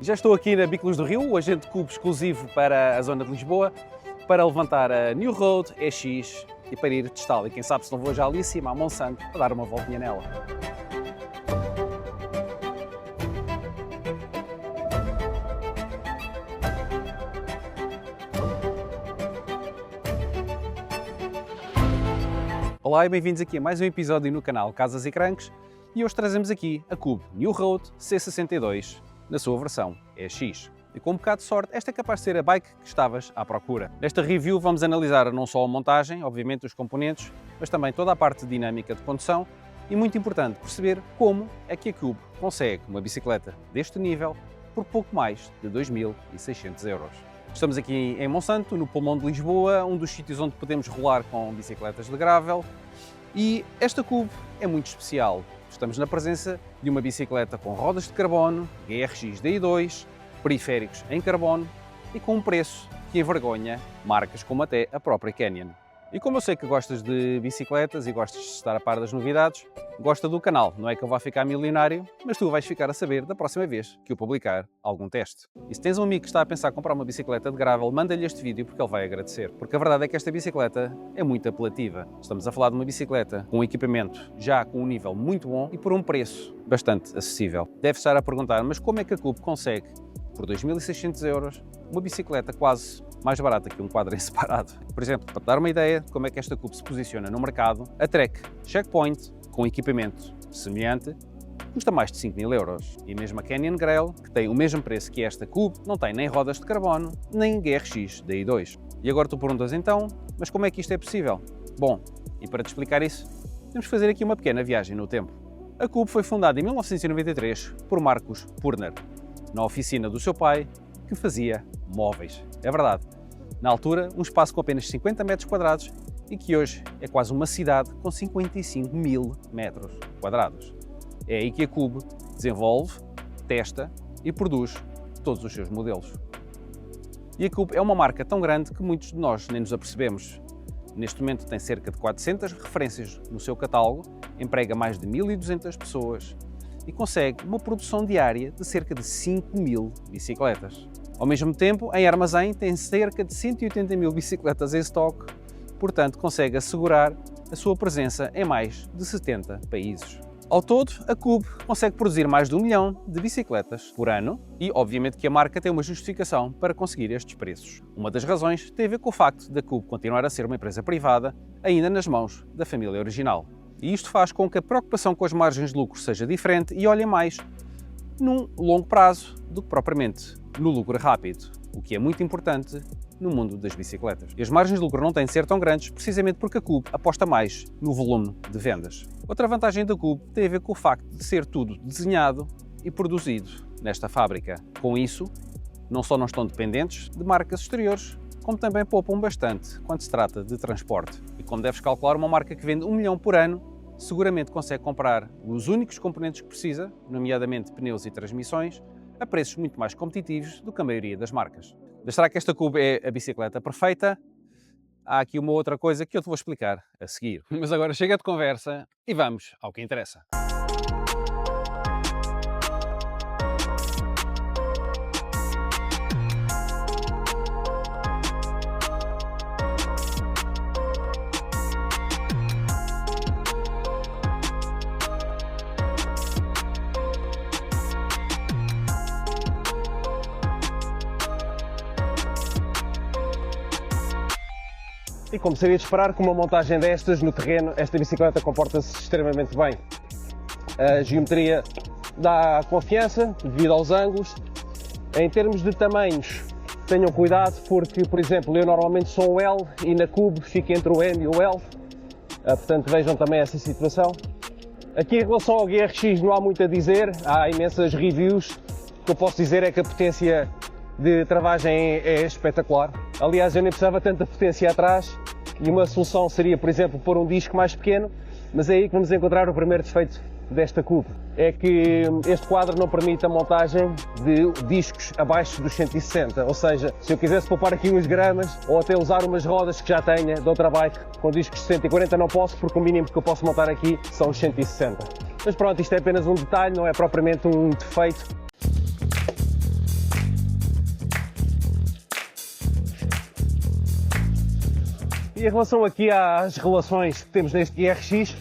Já estou aqui na Biclos do Rio, o agente Cube exclusivo para a zona de Lisboa, para levantar a New Road EX e para ir testá-la. E quem sabe se não vou já ali cima, a Monsanto, para dar uma voltinha nela. Olá e bem-vindos aqui a mais um episódio no canal Casas e Cranques e hoje trazemos aqui a Cube New Road C62 na sua versão EX. E com um bocado de sorte, esta é capaz de ser a bike que estavas à procura. Nesta review vamos analisar não só a montagem, obviamente os componentes, mas também toda a parte dinâmica de condução e, muito importante, perceber como é que a Cube consegue uma bicicleta deste nível por pouco mais de 2.600 euros. Estamos aqui em Monsanto, no pulmão de Lisboa, um dos sítios onde podemos rolar com bicicletas de gravel, e esta Cube é muito especial. Estamos na presença de uma bicicleta com rodas de carbono, GRX Di2, periféricos em carbono e com um preço que envergonha marcas como até a própria Canyon. E como eu sei que gostas de bicicletas e gostas de estar a par das novidades, gosta do canal. Não é que eu vá ficar milionário, mas tu vais ficar a saber da próxima vez que eu publicar algum teste. E se tens um amigo que está a pensar em comprar uma bicicleta de gravel, manda-lhe este vídeo porque ele vai agradecer. Porque a verdade é que esta bicicleta é muito apelativa. Estamos a falar de uma bicicleta com um equipamento já com um nível muito bom e por um preço bastante acessível. Deve estar a perguntar, mas como é que a Cube consegue, por 2.600 euros, uma bicicleta quase mais barata que um quadro em separado? Por exemplo, para te dar uma ideia de como é que esta Cube se posiciona no mercado, a Trek Checkpoint, com equipamento semelhante, custa mais de 5.000 euros. E mesmo a Canyon Grail, que tem o mesmo preço que esta Cube, não tem nem rodas de carbono, nem GRX Di2. E agora tu perguntas então, mas como é que isto é possível? Bom, e para te explicar isso, temos que fazer aqui uma pequena viagem no tempo. A Cube foi fundada em 1993 por Marcus Purner, na oficina do seu pai, que fazia móveis. É verdade, na altura um espaço com apenas 50 metros quadrados e que hoje é quase uma cidade com 55.000 metros quadrados. É aí que a Cube desenvolve, testa e produz todos os seus modelos. E a Cube é uma marca tão grande que muitos de nós nem nos apercebemos. Neste momento tem cerca de 400 referências no seu catálogo, emprega mais de 1.200 pessoas e consegue uma produção diária de cerca de 5.000 bicicletas. Ao mesmo tempo, em armazém tem cerca de 180.000 bicicletas em estoque, portanto consegue assegurar a sua presença em mais de 70 países. Ao todo, a Cube consegue produzir mais de 1 milhão de bicicletas por ano e, obviamente, que a marca tem uma justificação para conseguir estes preços. Uma das razões tem a ver com o facto da Cube continuar a ser uma empresa privada, ainda nas mãos da família original. E isto faz com que a preocupação com as margens de lucro seja diferente e olhem mais num longo prazo do que propriamente no lucro rápido, o que é muito importante no mundo das bicicletas. E as margens de lucro não têm de ser tão grandes precisamente porque a Cube aposta mais no volume de vendas. Outra vantagem da Cube tem a ver com o facto de ser tudo desenhado e produzido nesta fábrica. Com isso, não só não estão dependentes de marcas exteriores, como também poupam bastante quando se trata de transporte. E como deves calcular, uma marca que vende 1 milhão por ano seguramente consegue comprar os únicos componentes que precisa, nomeadamente pneus e transmissões, a preços muito mais competitivos do que a maioria das marcas. Mas será que esta Cube é a bicicleta perfeita? Há aqui uma outra coisa que eu te vou explicar a seguir. Mas agora chega de conversa e vamos ao que interessa. E como seria de esperar, com uma montagem destas no terreno, esta bicicleta comporta-se extremamente bem. A geometria dá confiança devido aos ângulos. Em termos de tamanhos, tenham cuidado porque, por exemplo, eu normalmente sou um L e na Cube fica entre o M e o L. Portanto, vejam também essa situação. Aqui em relação ao GRX não há muito a dizer, há imensas reviews. O que eu posso dizer é que a potência de travagem é espetacular. Aliás, eu nem precisava tanta potência atrás e uma solução seria, por exemplo, pôr um disco mais pequeno, mas é aí que vamos encontrar o primeiro defeito desta Cube. É que este quadro não permite a montagem de discos abaixo dos 160, ou seja, se eu quisesse poupar aqui uns gramas ou até usar umas rodas que já tenha de outra bike com discos de 140 não posso, porque o mínimo que eu posso montar aqui são os 160. Mas pronto, isto é apenas um detalhe, não é propriamente um defeito. E em relação aqui às relações que temos neste GRX,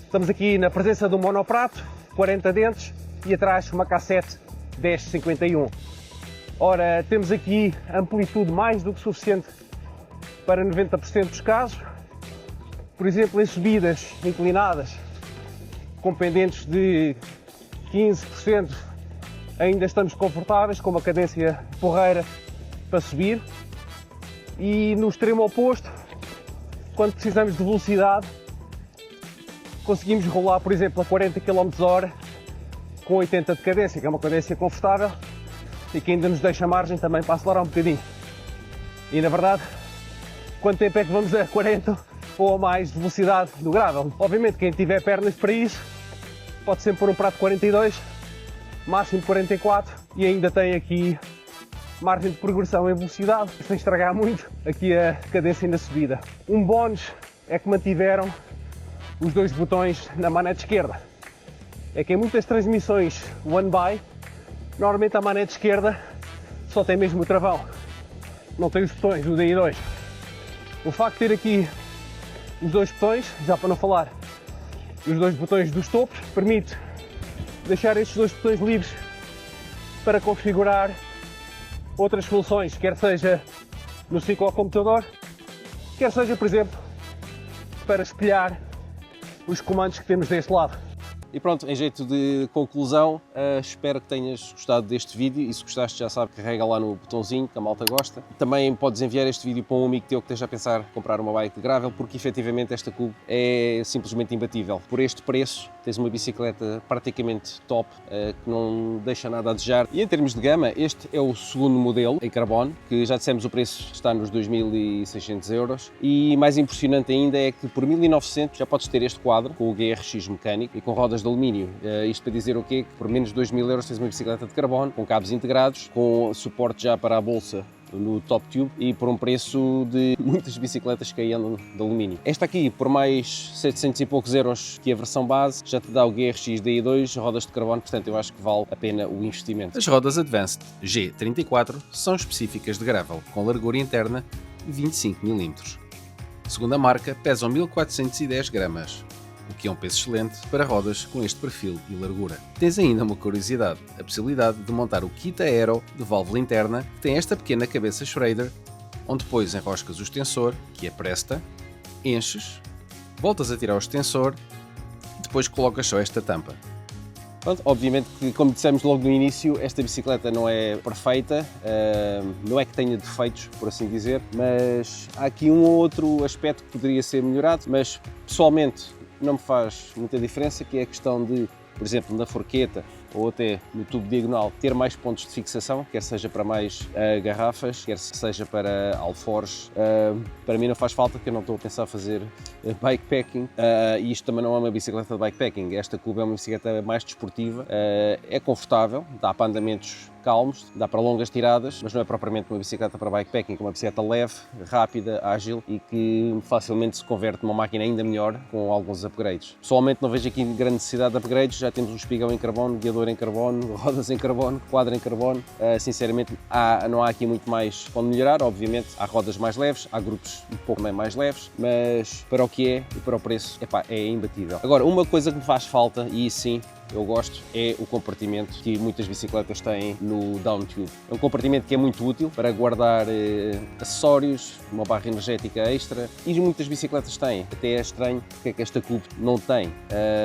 estamos aqui na presença do monoprato, 40 dentes, e atrás uma cassete 1051. Ora, temos aqui amplitude mais do que suficiente para 90% dos casos. Por exemplo, em subidas inclinadas, com pendentes de 15%, ainda estamos confortáveis, com uma cadência porreira para subir. E no extremo oposto, quando precisamos de velocidade, conseguimos rolar, por exemplo, a 40 km/h com 80 de cadência, que é uma cadência confortável e que ainda nos deixa margem também para acelerar um bocadinho. E na verdade, quanto tempo é que vamos a 40 ou a mais de velocidade do gravel? Obviamente, quem tiver pernas para isso, pode sempre pôr um prato 42, máximo 44, e ainda tem aqui margem de progressão em velocidade, sem estragar muito aqui a cadência na subida. Um bónus é que mantiveram os dois botões na manete esquerda. É que em muitas transmissões One By, normalmente a manete esquerda só tem mesmo o travão, não tem os botões, o D e 2. O facto de ter aqui os dois botões, já para não falar os dois botões dos topos, permite deixar estes dois botões livres para configurar outras funções, quer seja no ciclocomputador, quer seja, por exemplo, para espelhar os comandos que temos deste lado. E pronto, em jeito de conclusão, espero que tenhas gostado deste vídeo, e se gostaste já sabe, carrega lá no botãozinho que a malta gosta. Também podes enviar este vídeo para um amigo teu que esteja a pensar em comprar uma bike de gravel, porque efetivamente esta Cube é simplesmente imbatível. Por este preço tens uma bicicleta praticamente top, que não deixa nada a desejar. E em termos de gama, este é o segundo modelo em carbono, que já dissemos o preço está nos 2.600 €. E mais impressionante ainda é que por 1.900 já podes ter este quadro com o GRX mecânico e com rodas de alumínio. Isto para dizer o quê? Que por menos de 2.000 € tens uma bicicleta de carbono, com cabos integrados, com suporte já para a bolsa no top tube e por um preço de muitas bicicletas que aí andam de alumínio. Esta aqui, por mais 700 e poucos euros que a versão base, já te dá o GRX Di2, rodas de carbono, portanto eu acho que vale a pena o investimento. As rodas Advanced G34 são específicas de gravel, com largura interna de 25 mm. Segundo a marca, pesam 1.410 gramas, o que é um peso excelente para rodas com este perfil e largura. Tens ainda uma curiosidade, a possibilidade de montar o kit aero de válvula interna, que tem esta pequena cabeça Schrader, onde depois enroscas o extensor, que é Presta, enches, voltas a tirar o extensor e depois colocas só esta tampa. Pronto, obviamente que, como dissemos logo no início, esta bicicleta não é perfeita, não é que tenha defeitos, por assim dizer, mas há aqui um ou outro aspecto que poderia ser melhorado, mas pessoalmente não me faz muita diferença, que é a questão de, por exemplo, na forqueta ou até no tubo diagonal, ter mais pontos de fixação, quer seja para mais garrafas, quer seja para alforjes. Para mim não faz falta, porque eu não estou a pensar fazer bikepacking, e isto também não é uma bicicleta de bikepacking. Esta Cube é uma bicicleta mais desportiva, é confortável, dá para andamentos calmos, dá para longas tiradas, mas não é propriamente uma bicicleta para bikepacking, é uma bicicleta leve, rápida, ágil e que facilmente se converte numa máquina ainda melhor com alguns upgrades. Pessoalmente não vejo aqui grande necessidade de upgrades, já temos um espigão em carbono, guiador em carbono, rodas em carbono, quadro em carbono. Sinceramente não há aqui muito mais onde melhorar. Obviamente há rodas mais leves, há grupos um pouco mais leves, mas para o que é e para o preço, é imbatível. Agora, uma coisa que me faz falta, e sim, eu gosto, é o compartimento que muitas bicicletas têm no down tube. É um compartimento que é muito útil para guardar acessórios, uma barra energética extra, e muitas bicicletas têm. Até é estranho porque é que esta Cube não tem,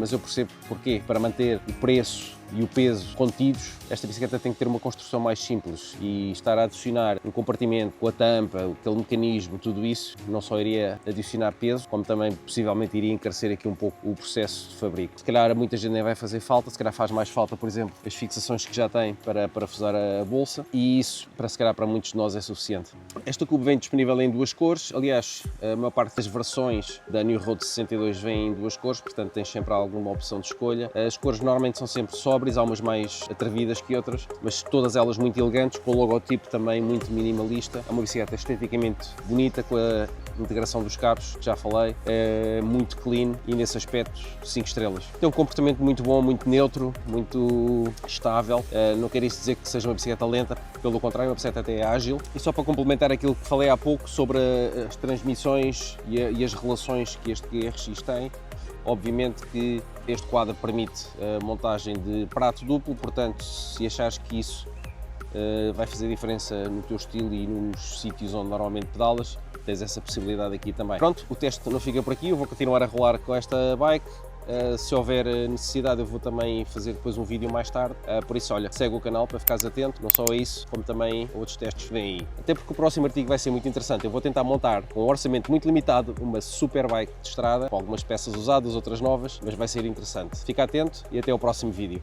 mas eu percebo porquê. Para manter o preço e o peso contidos, esta bicicleta tem que ter uma construção mais simples, e estar a adicionar um compartimento com a tampa, aquele mecanismo, tudo isso, não só iria adicionar peso, como também possivelmente iria encarecer aqui um pouco o processo de fabrico. Se calhar a muita gente nem vai fazer falta, se calhar faz mais falta, por exemplo, as fixações que já tem para parafusar a bolsa, e isso, se calhar para muitos de nós, é suficiente. Esta Cube vem disponível em duas cores, aliás, a maior parte das versões da New Road 62 vem em duas cores, portanto tens sempre alguma opção de escolha. As cores normalmente são sempre sóbrias, há umas mais atrevidas que outras, mas todas elas muito elegantes, com o logotipo também muito minimalista. É uma bicicleta esteticamente bonita, com a integração dos cabos, que já falei, é muito clean e nesse aspecto 5 estrelas. Tem um comportamento muito bom, muito muito neutro, muito estável. Não quer isso dizer que seja uma bicicleta lenta, pelo contrário, uma bicicleta até é ágil. E só para complementar aquilo que falei há pouco sobre as transmissões e as relações que este GRX tem, obviamente que este quadro permite a montagem de prato duplo, portanto, se achares que isso vai fazer diferença no teu estilo e nos sítios onde normalmente pedalas, tens essa possibilidade aqui também. Pronto, o teste não fica por aqui, eu vou continuar a rolar com esta bike. Se houver necessidade eu vou também fazer depois um vídeo mais tarde, por isso olha, segue o canal para ficares atento, não só a isso, como também outros testes vêm aí. Até porque o próximo artigo vai ser muito interessante, eu vou tentar montar com um orçamento muito limitado uma super bike de estrada, com algumas peças usadas, outras novas, mas vai ser interessante. Fica atento e até ao próximo vídeo.